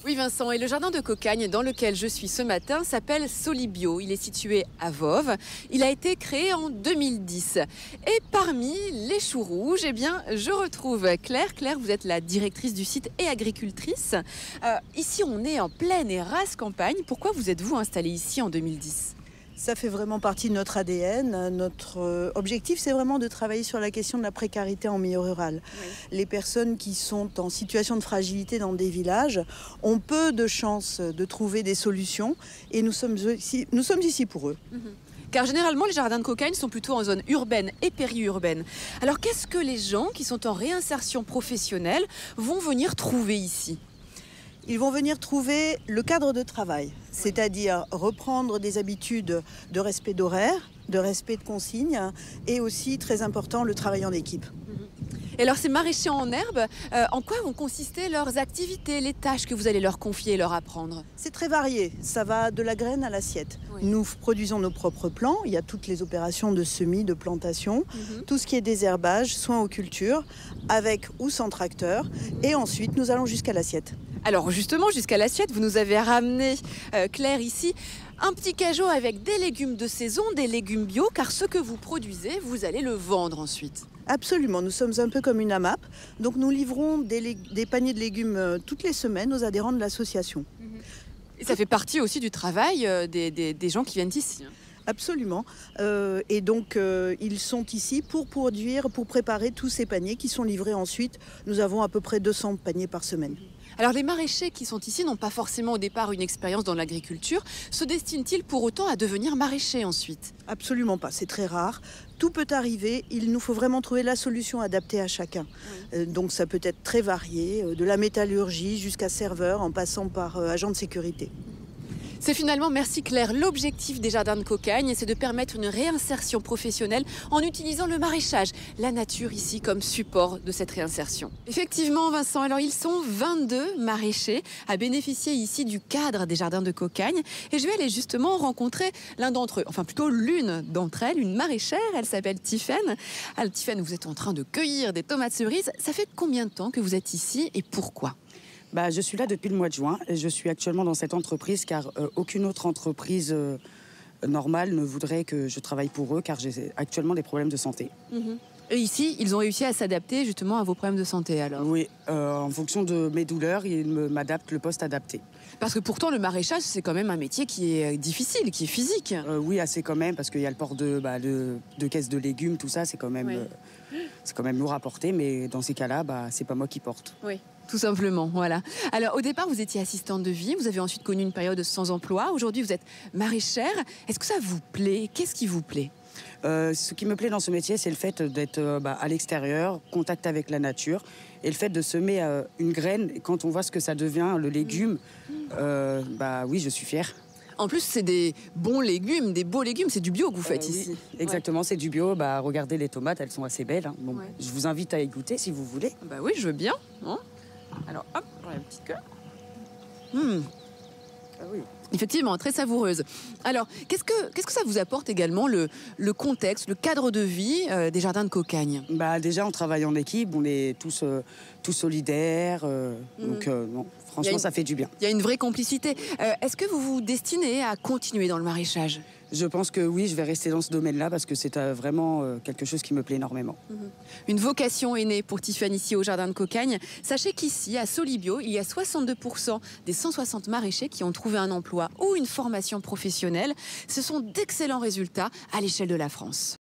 Oui Vincent, et le jardin de Cocagne dans lequel je suis ce matin s'appelle Solibio. Il est situé à Voves. Il a été créé en 2010. Et parmi les choux rouges, eh bien, je retrouve Claire. Claire, vous êtes la directrice du site et agricultrice. Ici, on est en pleine et rase campagne. Pourquoi vous êtes-vous installée ici en 2010 ? Ça fait vraiment partie de notre ADN. Notre objectif, c'est vraiment de travailler sur la question de la précarité en milieu rural. Oui. Les personnes qui sont en situation de fragilité dans des villages ont peu de chances de trouver des solutions et nous sommes ici pour eux. Car généralement, les jardins de Cocagne sont plutôt en zone urbaine et périurbaine. Alors, qu'est-ce que les gens qui sont en réinsertion professionnelle vont venir trouver ici ? Ils vont venir trouver le cadre de travail, c'est-à-dire reprendre des habitudes de respect d'horaire, de respect de consignes et aussi, très important, le travail en équipe. Et alors ces maraîchers en herbe, en quoi vont consister leurs activités, les tâches que vous allez leur confier et leur apprendre ? C'est très varié, ça va de la graine à l'assiette. Oui. Nous produisons nos propres plants, il y a toutes les opérations de semis, de plantation, tout ce qui est désherbage, soins aux cultures, avec ou sans tracteur, et ensuite nous allons jusqu'à l'assiette. Alors justement, jusqu'à l'assiette, vous nous avez ramené, Claire, ici, un petit cajot avec des légumes de saison, des légumes bio, car ce que vous produisez, vous allez le vendre ensuite. Absolument, nous sommes un peu comme une AMAP, donc nous livrons des paniers de légumes toutes les semaines aux adhérents de l'association. Et ça fait partie aussi du travail des gens qui viennent ici. Absolument. Et donc, ils sont ici pour produire, pour préparer tous ces paniers qui sont livrés ensuite. Nous avons à peu près 200 paniers par semaine. Alors, les maraîchers qui sont ici n'ont pas forcément au départ une expérience dans l'agriculture. Se destinent-ils pour autant à devenir maraîchers ensuite ? Absolument pas, c'est très rare. Tout peut arriver, il nous faut vraiment trouver la solution adaptée à chacun. Oui. Donc ça peut être très varié, de la métallurgie jusqu'à serveur en passant par agent de sécurité. C'est finalement, merci Claire, l'objectif des jardins de Cocagne, c'est de permettre une réinsertion professionnelle en utilisant le maraîchage, la nature ici comme support de cette réinsertion. Effectivement Vincent, alors ils sont 22 maraîchers à bénéficier ici du cadre des jardins de Cocagne et je vais aller justement rencontrer l'un d'entre eux, enfin plutôt l'une d'entre elles, une maraîchère, elle s'appelle Tiffaine. Alors Tiffaine, vous êtes en train de cueillir des tomates cerises, ça fait combien de temps que vous êtes ici et pourquoi ? Je suis là depuis le mois de juin et je suis actuellement dans cette entreprise car aucune autre entreprise normale ne voudrait que je travaille pour eux car j'ai actuellement des problèmes de santé. Et ici, ils ont réussi à s'adapter justement à vos problèmes de santé alors ? Oui, en fonction de mes douleurs, ils m'adaptent le poste adapté. Parce que pourtant, le maraîchage, c'est quand même un métier qui est difficile, qui est physique. Oui, assez quand même, parce qu'il y a le port de caisses de légumes, tout ça, c'est quand même, lourd à porter, mais dans ces cas-là, c'est pas moi qui porte. Oui. Tout simplement, voilà. Alors, au départ, vous étiez assistante de vie, vous avez ensuite connu une période sans emploi. Aujourd'hui, vous êtes maraîchère. Est-ce que ça vous plaît ? Qu'est-ce qui vous plaît ? Ce qui me plaît dans ce métier, c'est le fait d'être à l'extérieur, contact avec la nature, et le fait de semer une graine. Et quand on voit ce que ça devient, le légume, oui, je suis fière. En plus, c'est des bons légumes, des beaux légumes. C'est du bio que vous faites ici. Oui, exactement, c'est du bio. Regardez les tomates, elles sont assez belles. Hein. Bon, je vous invite à y goûter si vous voulez. Oui, je veux bien. Hein. Alors, hop, j'aurai une petite queue. Ah oui. Effectivement, très savoureuse. Alors, qu'est-ce que ça vous apporte également, le contexte, le cadre de vie des jardins de Cocagne ? Déjà, on travaille en équipe, on est tous solidaires. Donc, non, franchement, ça fait du bien. Il y a une vraie complicité. Est-ce que vous vous destinez à continuer dans le maraîchage ? Je pense que oui, je vais rester dans ce domaine-là parce que c'est vraiment quelque chose qui me plaît énormément. Une vocation est née pour Tiffaine ici au Jardin de Cocagne. Sachez qu'ici, à Solibio, il y a 62% des 160 maraîchers qui ont trouvé un emploi ou une formation professionnelle. Ce sont d'excellents résultats à l'échelle de la France.